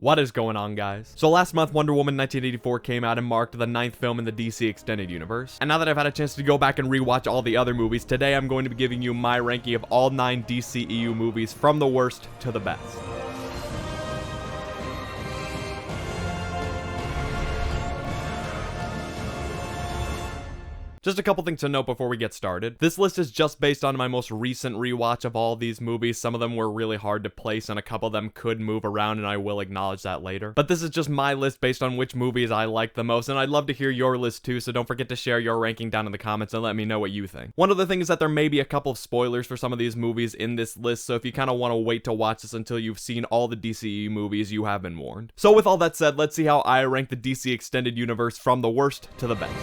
What is going on, guys? So last month, Wonder Woman 1984 came out and marked the 9th film in the DC Extended Universe. And now that I've had a chance to go back and rewatch all the other movies, today I'm going to be giving you my ranking of all 9 DCEU movies from the worst to the best. Just a couple things to note before we get started. This list is just based on my most recent rewatch of all these movies. Some of them were really hard to place and a couple of them could move around, and I will acknowledge that later. But this is just my list based on which movies I like the most, and I'd love to hear your list too, so don't forget to share your ranking down in the comments and let me know what you think. One other thing is that there may be a couple of spoilers for some of these movies in this list, so if you kind of want to wait to watch this until you've seen all the DCEU movies, you have been warned. So with all that said, let's see how I rank the DC Extended Universe from the worst to the best.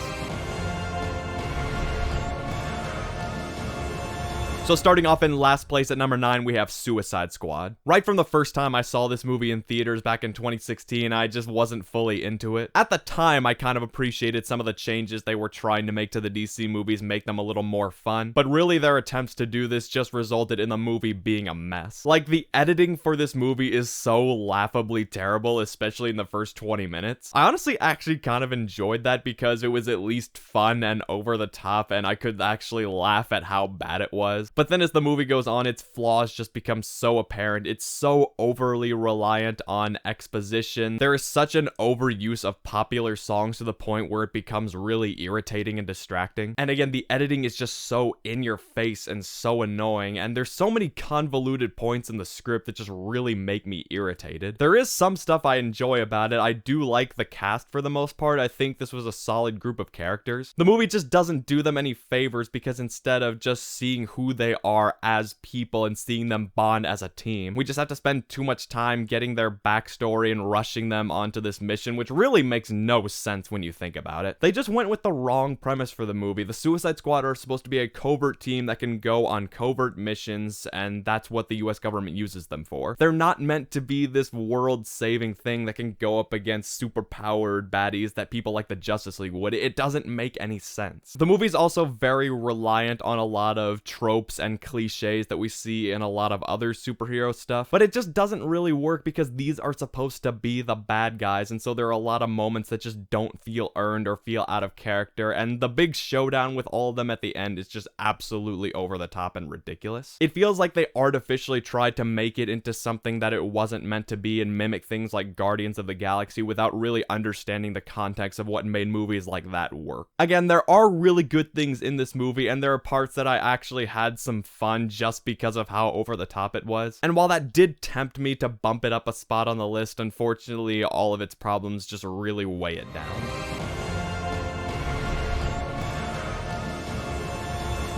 So starting off in last place at number 9, we have Suicide Squad. Right from the first time I saw this movie in theaters back in 2016, I just wasn't fully into it. At the time, I kind of appreciated some of the changes they were trying to make to the DC movies, make them a little more fun, but really their attempts to do this just resulted in the movie being a mess. Like, the editing for this movie is so laughably terrible, especially in the first 20 minutes. I honestly actually kind of enjoyed that because it was at least fun and over the top, and I could actually laugh at how bad it was. But then as the movie goes on, its flaws just become so apparent. It's so overly reliant on exposition. There is such an overuse of popular songs to the point where it becomes really irritating and distracting. And again, the editing is just so in your face and so annoying, and there's so many convoluted points in the script that just really make me irritated. There is some stuff I enjoy about it. I do like the cast for the most part. I think this was a solid group of characters. The movie just doesn't do them any favors because instead of just seeing who they are as people and seeing them bond as a team, we just have to spend too much time getting their backstory and rushing them onto this mission, which really makes no sense when you think about it. They just went with the wrong premise for the movie. The Suicide Squad are supposed to be a covert team that can go on covert missions, and that's what the US government uses them for. They're not meant to be this world-saving thing that can go up against super-powered baddies that people like the Justice League would. It doesn't make any sense. The movie's also very reliant on a lot of tropes and cliches that we see in a lot of other superhero stuff, but it just doesn't really work because these are supposed to be the bad guys, and so there are a lot of moments that just don't feel earned or feel out of character, and the big showdown with all of them at the end is just absolutely over the top and ridiculous. It feels like they artificially tried to make it into something that it wasn't meant to be and mimic things like Guardians of the Galaxy without really understanding the context of what made movies like that work. Again, there are really good things in this movie, and there are parts that I actually had some fun just because of how over the top it was. And while that did tempt me to bump it up a spot on the list, unfortunately all of its problems just really weigh it down.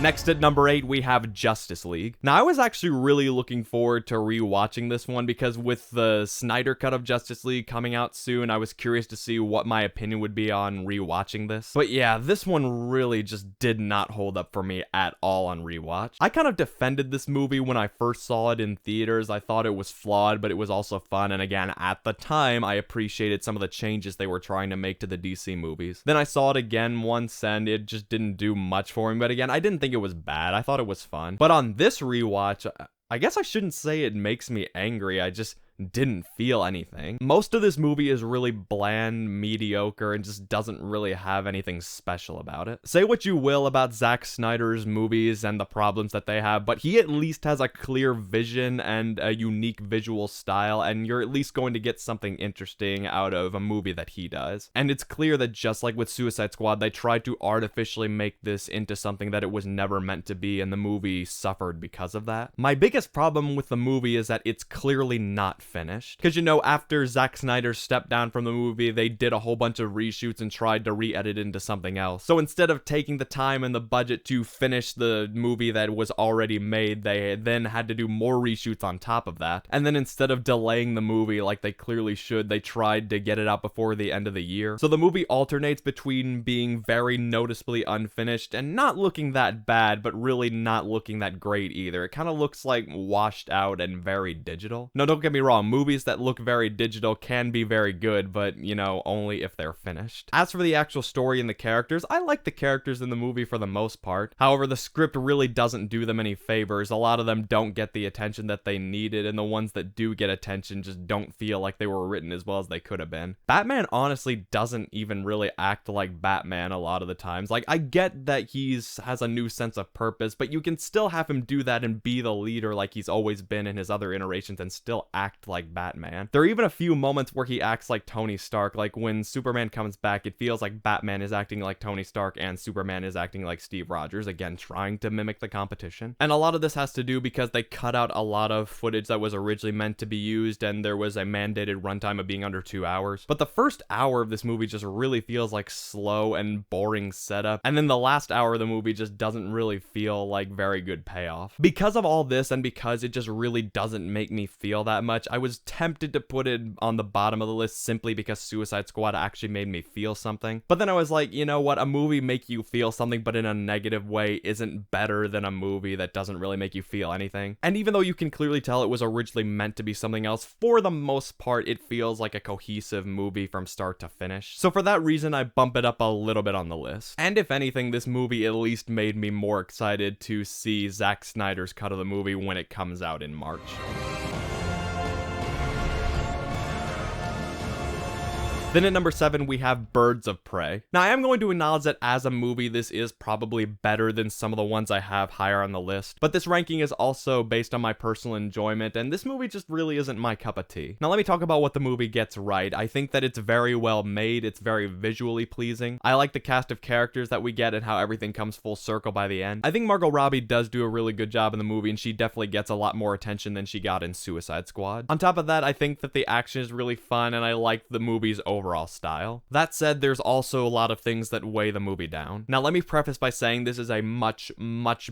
Next at number 8, we have Justice League. Now, I was actually really looking forward to rewatching this one because with the Snyder Cut of Justice League coming out soon, I was curious to see what my opinion would be on rewatching this. But yeah, this one really just did not hold up for me at all on rewatch. I kind of defended this movie when I first saw it in theaters. I thought it was flawed, but it was also fun, and again, at the time, I appreciated some of the changes they were trying to make to the DC movies. Then I saw it again once, and it just didn't do much for me, but again, I didn't think it was bad. I thought it was fun. But on this rewatch, I guess I shouldn't say it makes me angry. I just didn't feel anything. Most of this movie is really bland, mediocre, and just doesn't really have anything special about it. Say what you will about Zack Snyder's movies and the problems that they have, but he at least has a clear vision and a unique visual style, and you're at least going to get something interesting out of a movie that he does. And it's clear that just like with Suicide Squad, they tried to artificially make this into something that it was never meant to be, and the movie suffered because of that. My biggest problem with the movie is that it's clearly not finished. Because, you know, after Zack Snyder stepped down from the movie, they did a whole bunch of reshoots and tried to re-edit into something else. So instead of taking the time and the budget to finish the movie that was already made, they then had to do more reshoots on top of that. And then instead of delaying the movie like they clearly should, they tried to get it out before the end of the year. So the movie alternates between being very noticeably unfinished and not looking that bad, but really not looking that great either. It kind of looks like washed out and very digital. No, don't get me wrong. overall, movies that look very digital can be very good, but, you know, only if they're finished. As for the actual story and the characters, I like the characters in the movie for the most part. However, the script really doesn't do them any favors. A lot of them don't get the attention that they needed, and the ones that do get attention just don't feel like they were written as well as they could have been. Batman honestly doesn't even really act like Batman a lot of the times. Like, I get that has a new sense of purpose, but you can still have him do that and be the leader like he's always been in his other iterations and still act like Batman. There are even a few moments where he acts like Tony Stark, like when Superman comes back, it feels like Batman is acting like Tony Stark and Superman is acting like Steve Rogers, again trying to mimic the competition. And a lot of this has to do because they cut out a lot of footage that was originally meant to be used, and there was a mandated runtime of being under 2 hours. But the first hour of this movie just really feels like slow and boring setup, and then the last hour of the movie just doesn't really feel like very good payoff. Because of all this, and because it just really doesn't make me feel that much, I was tempted to put it on the bottom of the list simply because Suicide Squad actually made me feel something. But then I was like, you know what, a movie make you feel something but in a negative way isn't better than a movie that doesn't really make you feel anything. And even though you can clearly tell it was originally meant to be something else, for the most part it feels like a cohesive movie from start to finish. So for that reason, I bump it up a little bit on the list. And if anything, this movie at least made me more excited to see Zack Snyder's cut of the movie when it comes out in March. Then at number 7, we have Birds of Prey. Now, I am going to acknowledge that as a movie, this is probably better than some of the ones I have higher on the list, but this ranking is also based on my personal enjoyment, and this movie just really isn't my cup of tea. Now, let me talk about what the movie gets right. I think that it's very well made, it's very visually pleasing. I like the cast of characters that we get and how everything comes full circle by the end. I think Margot Robbie does do a really good job in the movie, and she definitely gets a lot more attention than she got in Suicide Squad. On top of that, I think that the action is really fun, and I like the movie's overall style. That said, there's also a lot of things that weigh the movie down. Now, let me preface by saying this is a much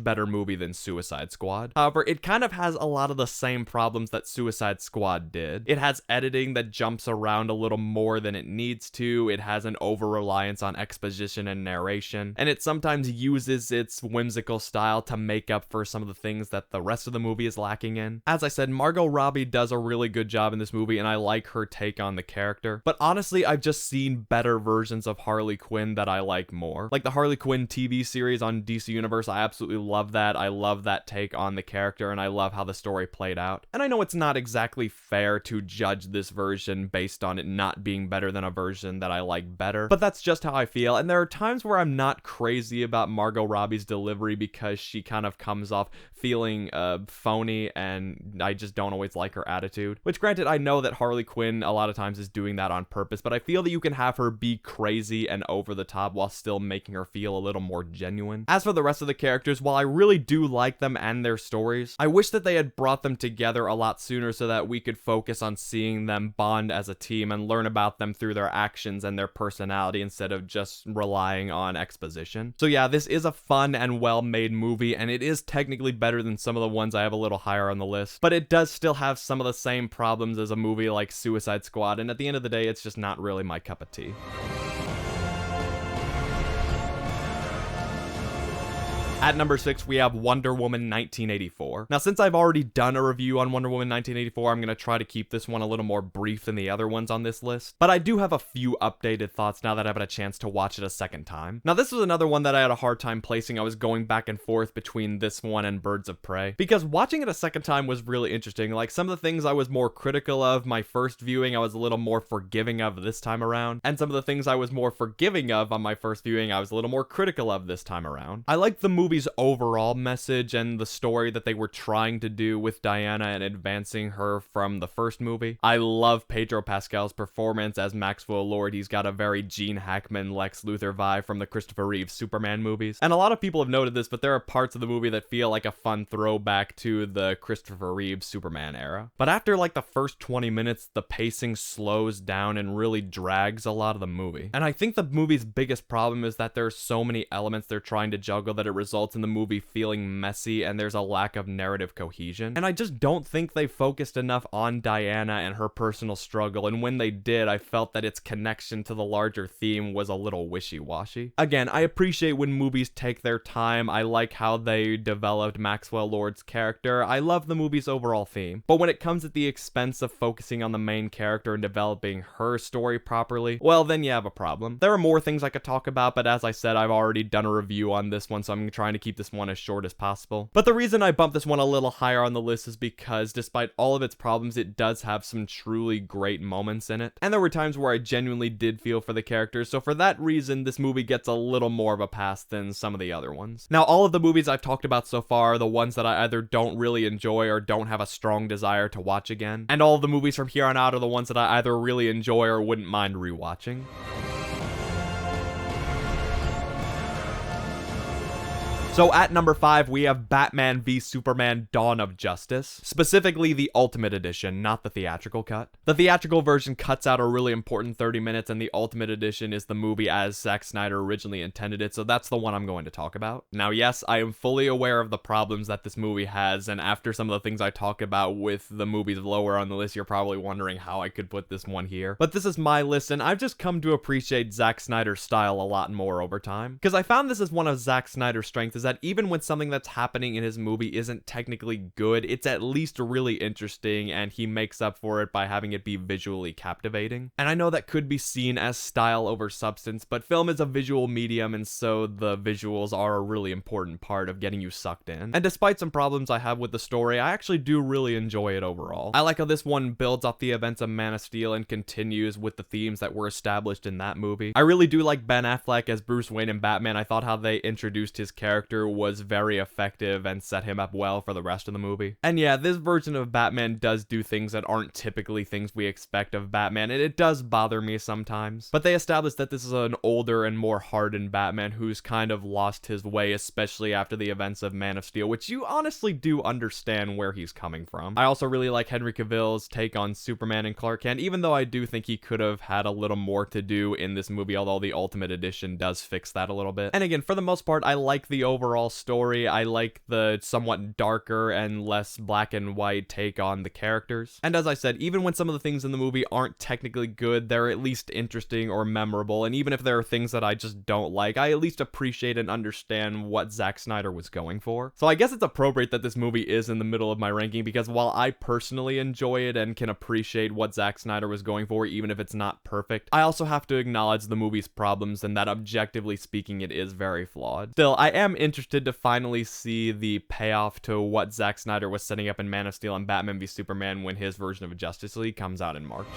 better movie than Suicide Squad. However, it kind of has a lot of the same problems that Suicide Squad did. It has editing that jumps around a little more than it needs to, it has an over-reliance on exposition and narration, and it sometimes uses its whimsical style to make up for some of the things that the rest of the movie is lacking in. As I said, Margot Robbie does a really good job in this movie, and I like her take on the character, but honestly, I've just seen better versions of Harley Quinn that I like more. Like the Harley Quinn TV series on DC Universe, I absolutely love that. I love that take on the character, and I love how the story played out. And I know it's not exactly fair to judge this version based on it not being better than a version that I like better, but that's just how I feel. And there are times where I'm not crazy about Margot Robbie's delivery because she kind of comes off feeling phony, and I just don't always like her attitude. Which, granted, I know that Harley Quinn a lot of times is doing that on purpose, but I feel that you can have her be crazy and over the top while still making her feel a little more genuine. As for the rest of the characters, while I really do like them and their stories, I wish that they had brought them together a lot sooner so that we could focus on seeing them bond as a team and learn about them through their actions and their personality instead of just relying on exposition. So yeah, this is a fun and well-made movie, and it is technically better than some of the ones I have a little higher on the list, but it does still have some of the same problems as a movie like Suicide Squad, and at the end of the day, it's just not really my cup of tea. At number 6, we have Wonder Woman 1984. Now, since I've already done a review on Wonder Woman 1984, I'm going to try to keep this one a little more brief than the other ones on this list. But I do have a few updated thoughts now that I've had a chance to watch it a second time. Now, this was another one that I had a hard time placing. I was going back and forth between this one and Birds of Prey, because watching it a second time was really interesting. Like, some of the things I was more critical of my first viewing, I was a little more forgiving of this time around. And some of the things I was more forgiving of on my first viewing, I was a little more critical of this time around. I like the movie's overall message and the story that they were trying to do with Diana and advancing her from the first movie. I love Pedro Pascal's performance as Maxwell Lord. He's got a very Gene Hackman, Lex Luthor vibe from the Christopher Reeve Superman movies. And a lot of people have noted this, but there are parts of the movie that feel like a fun throwback to the Christopher Reeve Superman era. But after like the first 20 minutes, the pacing slows down and really drags a lot of the movie. And I think the movie's biggest problem is that there's so many elements they're trying to juggle that it results results in the movie feeling messy and there's a lack of narrative cohesion. And I just don't think they focused enough on Diana and her personal struggle, and when they did, I felt that its connection to the larger theme was a little wishy-washy. Again, I appreciate when movies take their time. I like how they developed Maxwell Lord's character. I love the movie's overall theme. But when it comes at the expense of focusing on the main character and developing her story properly, well, then you have a problem. There are more things I could talk about, but as I said, I've already done a review on this one, so I'm trying to keep this one as short as possible. But the reason I bumped this one a little higher on the list is because despite all of its problems, it does have some truly great moments in it. And there were times where I genuinely did feel for the characters, so for that reason, this movie gets a little more of a pass than some of the other ones. Now, all of the movies I've talked about so far are the ones that I either don't really enjoy or don't have a strong desire to watch again. And all of the movies from here on out are the ones that I either really enjoy or wouldn't mind rewatching. So at number 5, we have Batman v Superman: Dawn of Justice, specifically the Ultimate Edition, not the theatrical cut. The theatrical version cuts out a really important 30 minutes, and the Ultimate Edition is the movie as Zack Snyder originally intended it, so that's the one I'm going to talk about. Now, yes, I am fully aware of the problems that this movie has, and after some of the things I talk about with the movies lower on the list, you're probably wondering how I could put this one here. But this is my list, and I've just come to appreciate Zack Snyder's style a lot more over time, because I found this is one of Zack Snyder's strengths, is that even when something that's happening in his movie isn't technically good, it's at least really interesting, and he makes up for it by having it be visually captivating. And I know that could be seen as style over substance, but film is a visual medium, and so the visuals are a really important part of getting you sucked in. And despite some problems I have with the story, I actually do really enjoy it overall. I like how this one builds off the events of Man of Steel and continues with the themes that were established in that movie. I really do like Ben Affleck as Bruce Wayne in Batman. I thought how they introduced his character was very effective and set him up well for the rest of the movie. And yeah, this version of Batman does do things that aren't typically things we expect of Batman, and it does bother me sometimes. But they established that this is an older and more hardened Batman who's kind of lost his way, especially after the events of Man of Steel, which you honestly do understand where he's coming from. I also really like Henry Cavill's take on Superman and Clark Kent, even though I do think he could have had a little more to do in this movie, although the Ultimate Edition does fix that a little bit. And again, for the most part, I like the overall story. I like the somewhat darker and less black and white take on the characters. And as I said, even when some of the things in the movie aren't technically good, they're at least interesting or memorable. And even if there are things that I just don't like, I at least appreciate and understand what Zack Snyder was going for. So I guess it's appropriate that this movie is in the middle of my ranking, because while I personally enjoy it and can appreciate what Zack Snyder was going for, even if it's not perfect, I also have to acknowledge the movie's problems and that objectively speaking, it is very flawed. Still, I am interested to finally see the payoff to what Zack Snyder was setting up in Man of Steel and Batman v Superman when his version of Justice League comes out in March.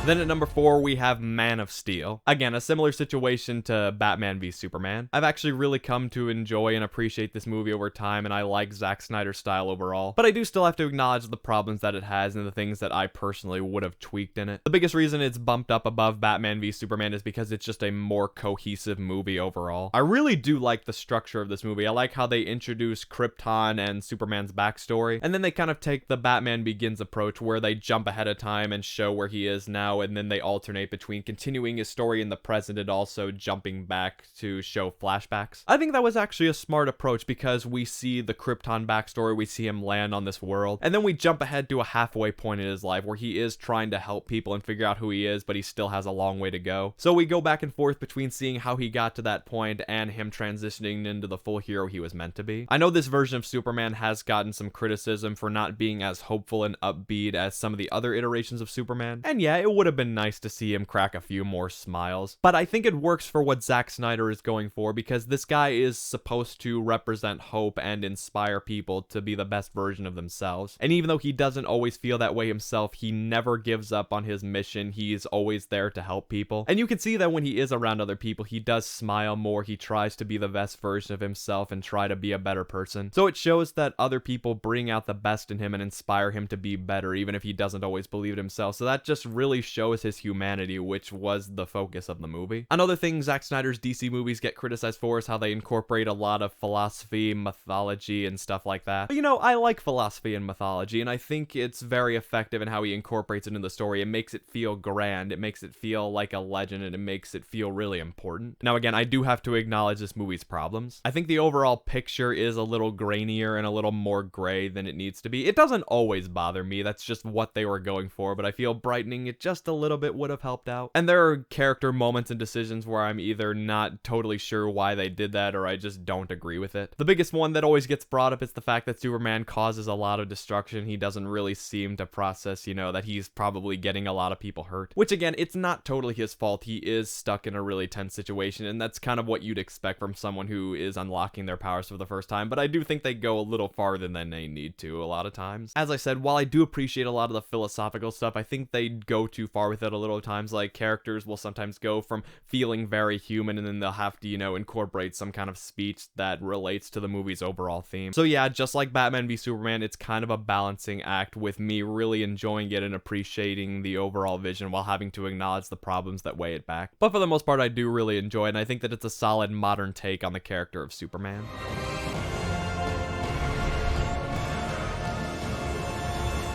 Then at number 4, we have Man of Steel. Again, a similar situation to Batman v Superman. I've actually really come to enjoy and appreciate this movie over time, and I like Zack Snyder's style overall. But I do still have to acknowledge the problems that it has and the things that I personally would have tweaked in it. The biggest reason it's bumped up above Batman v Superman is because it's just a more cohesive movie overall. I really do like the structure of this movie. I like how they introduce Krypton and Superman's backstory, and then they kind of take the Batman Begins approach where they jump ahead of time and show where he is now, and then they alternate between continuing his story in the present and also jumping back to show flashbacks. I think that was actually a smart approach, because we see the Krypton backstory, we see him land on this world, and then we jump ahead to a halfway point in his life where he is trying to help people and figure out who he is, but he still has a long way to go. So we go back and forth between seeing how he got to that point and him transitioning into the full hero he was meant to be. I know this version of Superman has gotten some criticism for not being as hopeful and upbeat as some of the other iterations of Superman, and yeah, it would have been nice to see him crack a few more smiles, but I think it works for what Zack Snyder is going for, because this guy is supposed to represent hope and inspire people to be the best version of themselves. And even though he doesn't always feel that way himself, he never gives up on his mission. He's always there to help people, and you can see that when he is around other people, he does smile more. He tries to be the best version of himself and try to be a better person. So it shows that other people bring out the best in him and inspire him to be better, even if he doesn't always believe it himself. So that just really show is his humanity, which was the focus of the movie. Another thing Zack Snyder's DC movies get criticized for is how they incorporate a lot of philosophy, mythology, and stuff like that. But I like philosophy and mythology, and I think it's very effective in how he incorporates it into the story. It makes it feel grand, it makes it feel like a legend, and it makes it feel really important. Now again, I do have to acknowledge this movie's problems. I think the overall picture is a little grainier and a little more gray than it needs to be. It doesn't always bother me, that's just what they were going for, but I feel brightening it just a little bit would have helped out. And there are character moments and decisions where I'm either not totally sure why they did that or I just don't agree with it. The biggest one that always gets brought up is the fact that Superman causes a lot of destruction. He doesn't really seem to process, that he's probably getting a lot of people hurt. Which again, it's not totally his fault. He is stuck in a really tense situation, and that's kind of what you'd expect from someone who is unlocking their powers for the first time, but I do think they go a little farther than they need to a lot of times. As I said, while I do appreciate a lot of the philosophical stuff, I think they go too far with it a little times. Like, characters will sometimes go from feeling very human and then they'll have to, incorporate some kind of speech that relates to the movie's overall theme. So yeah, just like Batman v Superman, it's kind of a balancing act with me really enjoying it and appreciating the overall vision while having to acknowledge the problems that weigh it back. But for the most part, I do really enjoy it, and I think that it's a solid modern take on the character of Superman.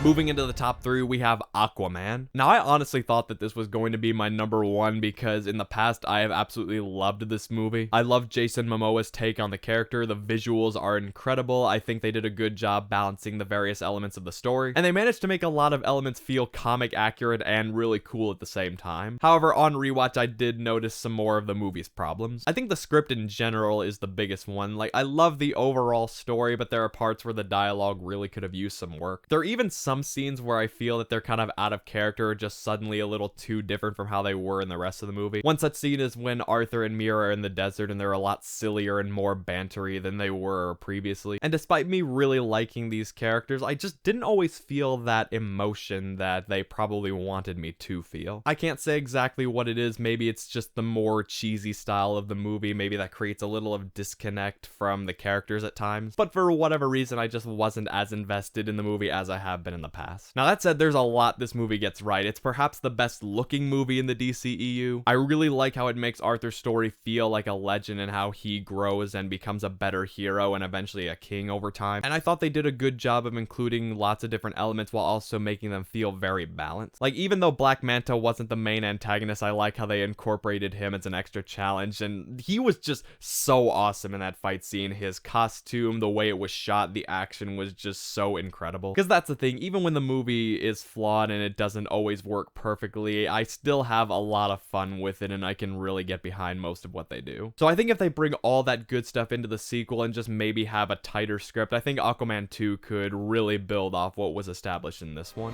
Moving into the top 3, we have Aquaman. Now, I honestly thought that this was going to be my number 1 because in the past, I have absolutely loved this movie. I love Jason Momoa's take on the character. The visuals are incredible. I think they did a good job balancing the various elements of the story, and they managed to make a lot of elements feel comic accurate and really cool at the same time. However, on rewatch, I did notice some more of the movie's problems. I think the script in general is the biggest one. Like, I love the overall story, but there are parts where the dialogue really could have used some work. There are even some scenes where I feel that they're kind of out of character or just suddenly a little too different from how they were in the rest of the movie. One such scene is when Arthur and Mira are in the desert and they're a lot sillier and more bantery than they were previously. And despite me really liking these characters, I just didn't always feel that emotion that they probably wanted me to feel. I can't say exactly what it is. Maybe it's just the more cheesy style of the movie. Maybe that creates a little of disconnect from the characters at times. But for whatever reason, I just wasn't as invested in the movie as I have been in the past. Now that said, there's a lot this movie gets right. It's perhaps the best looking movie in the DCEU. I really like how it makes Arthur's story feel like a legend and how he grows and becomes a better hero and eventually a king over time. And I thought they did a good job of including lots of different elements while also making them feel very balanced. Like, even though Black Manta wasn't the main antagonist, I like how they incorporated him as an extra challenge, and he was just so awesome in that fight scene. His costume, the way it was shot, the action was just so incredible. Because that's the thing, even when the movie is flawed and it doesn't always work perfectly, I still have a lot of fun with it and I can really get behind most of what they do. So I think if they bring all that good stuff into the sequel and just maybe have a tighter script, I think Aquaman 2 could really build off what was established in this one.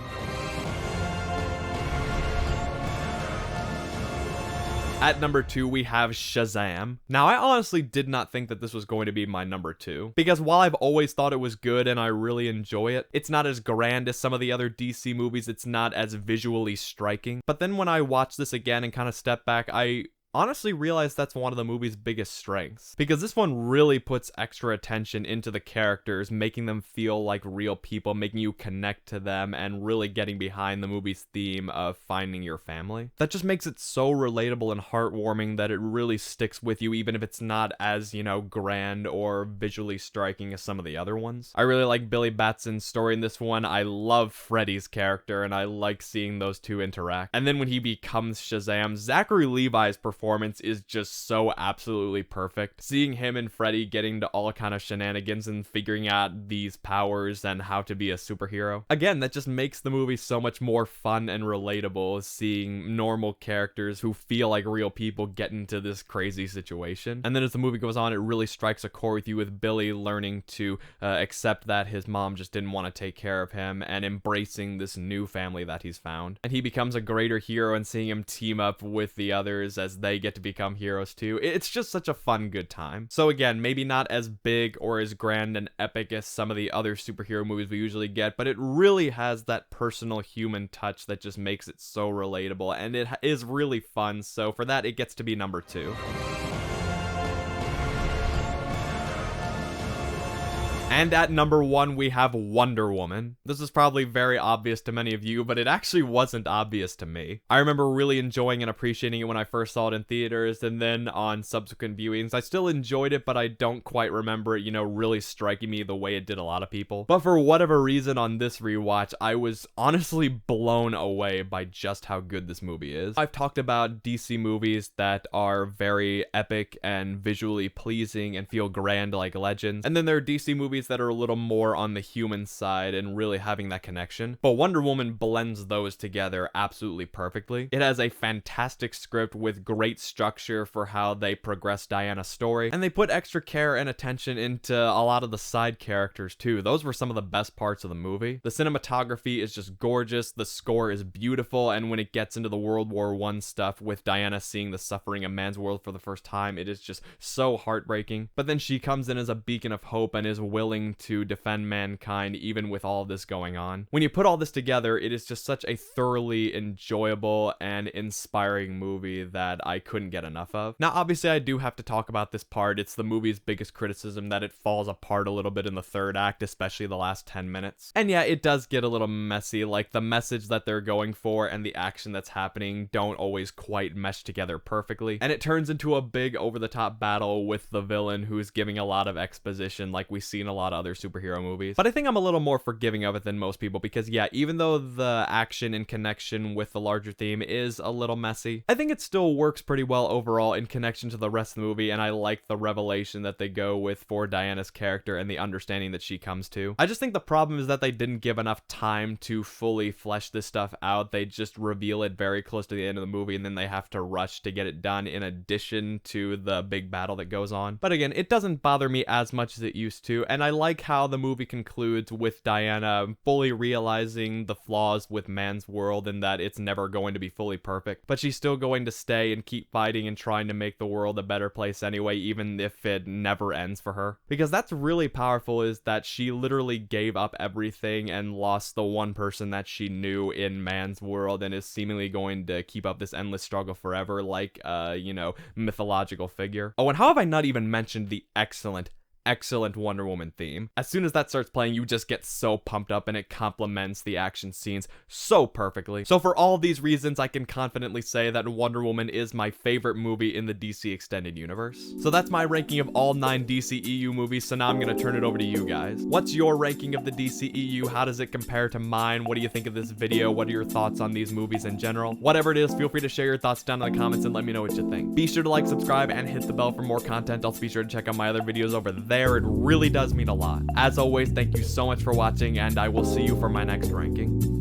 At number 2, we have Shazam. Now, I honestly did not think that this was going to be my number 2, because while I've always thought it was good and I really enjoy it, it's not as grand as some of the other DC movies, it's not as visually striking. But then when I watched this again and kind of stepped back, I honestly realized that's one of the movie's biggest strengths, because this one really puts extra attention into the characters, making them feel like real people, making you connect to them, and really getting behind the movie's theme of finding your family. That just makes it so relatable and heartwarming that it really sticks with you, even if it's not as, grand or visually striking as some of the other ones. I really like Billy Batson's story in this one. I love Freddy's character, and I like seeing those two interact. And then when he becomes Shazam, Zachary Levi's performance is just so absolutely perfect. Seeing him and Freddy getting to all kind of shenanigans and figuring out these powers and how to be a superhero. Again, that just makes the movie so much more fun and relatable, seeing normal characters who feel like real people get into this crazy situation. And then as the movie goes on, it really strikes a chord with you, with Billy learning to accept that his mom just didn't want to take care of him and embracing this new family that he's found. And he becomes a greater hero, and seeing him team up with the others as they get to become heroes too. It's just such a fun, good time. So again, maybe not as big or as grand and epic as some of the other superhero movies we usually get, but it really has that personal human touch that just makes it so relatable, and it is really fun. So for that, it gets to be number 2. And at number 1, we have Wonder Woman. This is probably very obvious to many of you, but it actually wasn't obvious to me. I remember really enjoying and appreciating it when I first saw it in theaters, and then on subsequent viewings, I still enjoyed it, but I don't quite remember it, you know, really striking me the way it did a lot of people. But for whatever reason on this rewatch, I was honestly blown away by just how good this movie is. I've talked about DC movies that are very epic and visually pleasing and feel grand like Legends, and then there are DC movies that are a little more on the human side and really having that connection. But Wonder Woman blends those together absolutely perfectly. It has a fantastic script with great structure for how they progress Diana's story, and they put extra care and attention into a lot of the side characters too. Those were some of the best parts of the movie. The cinematography is just gorgeous, the score is beautiful, and when it gets into the World War I stuff with Diana seeing the suffering of man's world for the first time, it is just so heartbreaking. But then she comes in as a beacon of hope and is willing to defend mankind even with all this going on. When you put all this together, it is just such a thoroughly enjoyable and inspiring movie that I couldn't get enough of. Now, obviously, I do have to talk about this part. It's the movie's biggest criticism that it falls apart a little bit in the third act, especially the last 10 minutes. And yeah, it does get a little messy, like the message that they're going for and the action that's happening don't always quite mesh together perfectly. And it turns into a big over-the-top battle with the villain who's giving a lot of exposition like we see in a lot of other superhero movies. But I think I'm a little more forgiving of it than most people because yeah, even though the action in connection with the larger theme is a little messy, I think it still works pretty well overall in connection to the rest of the movie, and I like the revelation that they go with for Diana's character and the understanding that she comes to. I just think the problem is that they didn't give enough time to fully flesh this stuff out. They just reveal it very close to the end of the movie, and then they have to rush to get it done in addition to the big battle that goes on. But again, it doesn't bother me as much as it used to, and I like how the movie concludes with Diana fully realizing the flaws with man's world and that it's never going to be fully perfect, but she's still going to stay and keep fighting and trying to make the world a better place anyway, even if it never ends for her. Because that's really powerful, is that she literally gave up everything and lost the one person that she knew in man's world and is seemingly going to keep up this endless struggle forever like you know, mythological figure. Oh, and how have I not even mentioned the excellent Wonder Woman theme? As soon as that starts playing, you just get so pumped up and it complements the action scenes so perfectly. So for all these reasons, I can confidently say that Wonder Woman is my favorite movie in the DC Extended Universe. So that's my ranking of all 9 DCEU movies, so now I'm gonna turn it over to you guys. What's your ranking of the DCEU? How does it compare to mine? What do you think of this video? What are your thoughts on these movies in general? Whatever it is, feel free to share your thoughts down in the comments and let me know what you think. Be sure to like, subscribe, and hit the bell for more content. Also be sure to check out my other videos over there. It really does mean a lot. As always, thank you so much for watching, and I will see you for my next ranking.